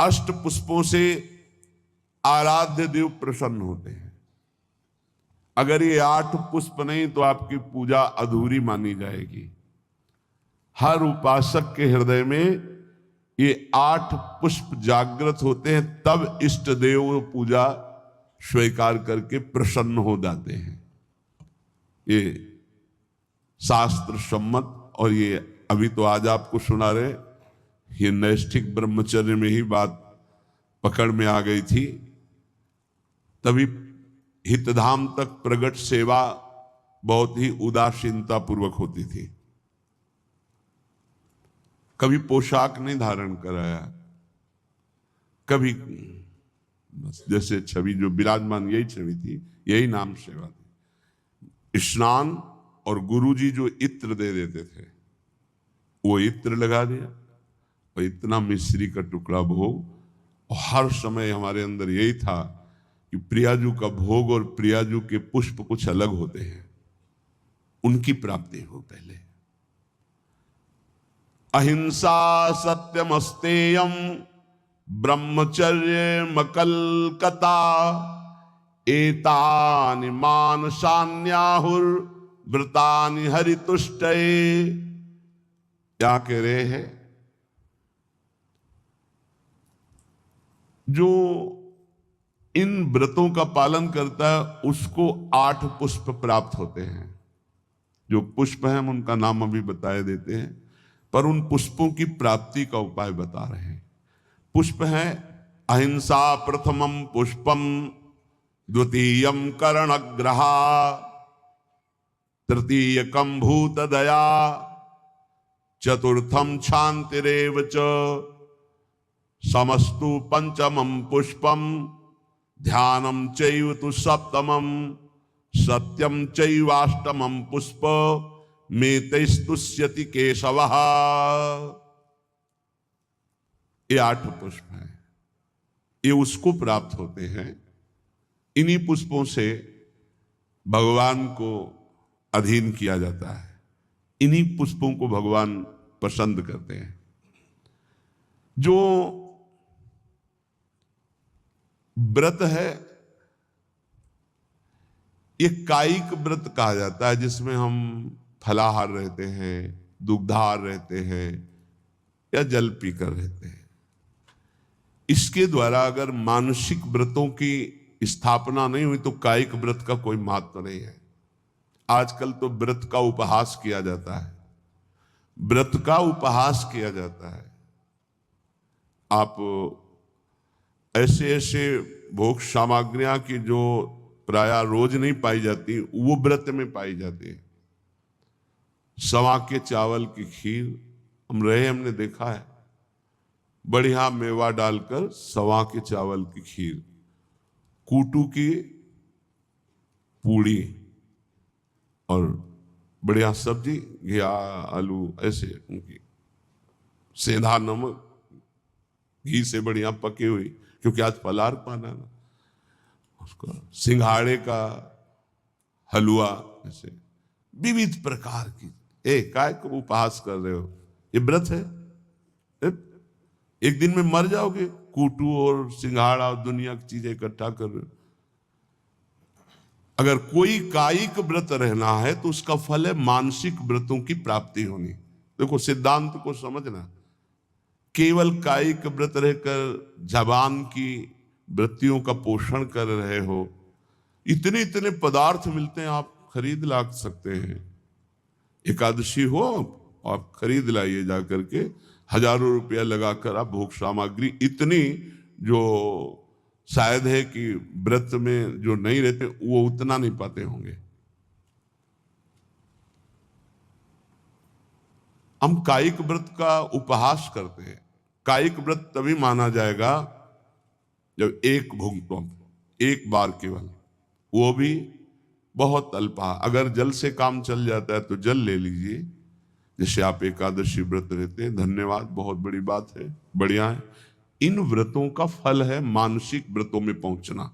अष्ट पुष्पों से आराध्य देव प्रसन्न होते हैं। अगर ये 8 पुष्प नहीं तो आपकी पूजा अधूरी मानी जाएगी। हर उपासक के हृदय में ये 8 पुष्प जागृत होते हैं, तब इष्ट देव पूजा स्वीकार करके प्रसन्न हो जाते हैं। ये शास्त्र सम्मत। और ये अभी तो आज आपको सुना रहे, ये नैष्ठिक ब्रह्मचर्य में ही बात पकड़ में आ गई थी। तभी हितधाम तक प्रगट सेवा बहुत ही उदासीनता पूर्वक होती थी। कभी पोशाक नहीं धारण कराया, कभी बस जैसे छवि जो विराजमान यही छवि थी, यही नाम सेवा थी। स्नान और गुरुजी जो इत्र दे देते थे वो इत्र लगा दिया और इतना मिश्री का टुकड़ा भोग। और हर समय हमारे अंदर यही था कि प्रियाजू का भोग और प्रियाजू के पुष्प कुछ अलग होते हैं, उनकी प्राप्ति हो पहले। अहिंसा सत्यमस्तेयम ब्रह्मचर्य मकलकता एतानि मानसान्याहुर व्रतानि हरितुष्टये। क्या कह रहे हैं? जो इन व्रतों का पालन करता है उसको 8 पुष्प प्राप्त होते हैं। जो पुष्प हैं हम उनका नाम अभी बताए देते हैं, पर उन पुष्पों की प्राप्ति का उपाय बता रहे हैं। पुष्प है अहिंसा प्रथमम पुष्पम, द्वितीयम कर्णग्रहा, तृतीयकम भूत दया, चतुर्थम शांतिरेव च, समस्तु पंचमम पुष्पम, ध्यानम चैव तु सप्तमम, सत्यम चैवाष्टमम पुष्प, मेतैस्तुष्यति केशवः। ये 8 पुष्प हैं, ये उसको प्राप्त होते हैं। इन्हीं पुष्पों से भगवान को अधीन किया जाता है, इन्हीं पुष्पों को भगवान पसंद करते हैं। जो व्रत है ये कायिक व्रत कहा जाता है, जिसमें हम फलाहार रहते हैं, दुग्धाहार रहते हैं या जल पीकर रहते हैं। इसके द्वारा अगर मानसिक व्रतों की स्थापना नहीं हुई तो कायिक व्रत का कोई महत्व नहीं है। आजकल तो व्रत का उपहास किया जाता है, व्रत का उपहास किया जाता है। आप ऐसे ऐसे भोग सामग्रियां की जो प्रायः रोज नहीं पाई जाती वो व्रत में पाई जाती है। सवा के चावल की खीर हम रहे, हमने देखा है, बढ़िया मेवा डालकर सवा के चावल की खीर, कूटू की पूड़ी और बढ़िया सब्जी, घिया आलू, ऐसे उनकी सेंधा नमक घी से बढ़िया पकी हुई, क्योंकि आज फलाहार पाना ना, उसका सिंघाड़े का हलवा, ऐसे विविध प्रकार की। काय को उपहास कर रहे हो? ये व्रत है? एक दिन में मर जाओगे, कूटू और सिंघाड़ा और दुनिया की चीजें इकट्ठा कर रहे हो। अगर कोई कायिक व्रत रहना है तो उसका फल है मानसिक व्रतों की प्राप्ति होनी। देखो सिद्धांत को समझना, केवल कायिक व्रत रहकर जबान की वृत्तियों का पोषण कर रहे हो, इतने इतने पदार्थ मिलते हैं, आप खरीद ला सकते हैं। एकादशी हो आप खरीद लाइए जा करके, हजारों रुपया लगाकर आप भोग सामग्री, इतनी जो शायद है कि व्रत में जो नहीं रहते वो उतना नहीं पाते होंगे। हम कायिक व्रत का उपहास करते हैं। कायिक व्रत तभी माना जाएगा जब एक भुगतम, एक बार केवल, वो भी बहुत अल्पा। अगर जल से काम चल जाता है तो जल ले लीजिए, जैसे आप एकादशी व्रत रहते हैं। धन्यवाद, बहुत बड़ी बात है, बढ़िया है। इन व्रतों का फल है मानसिक व्रतों में पहुंचना।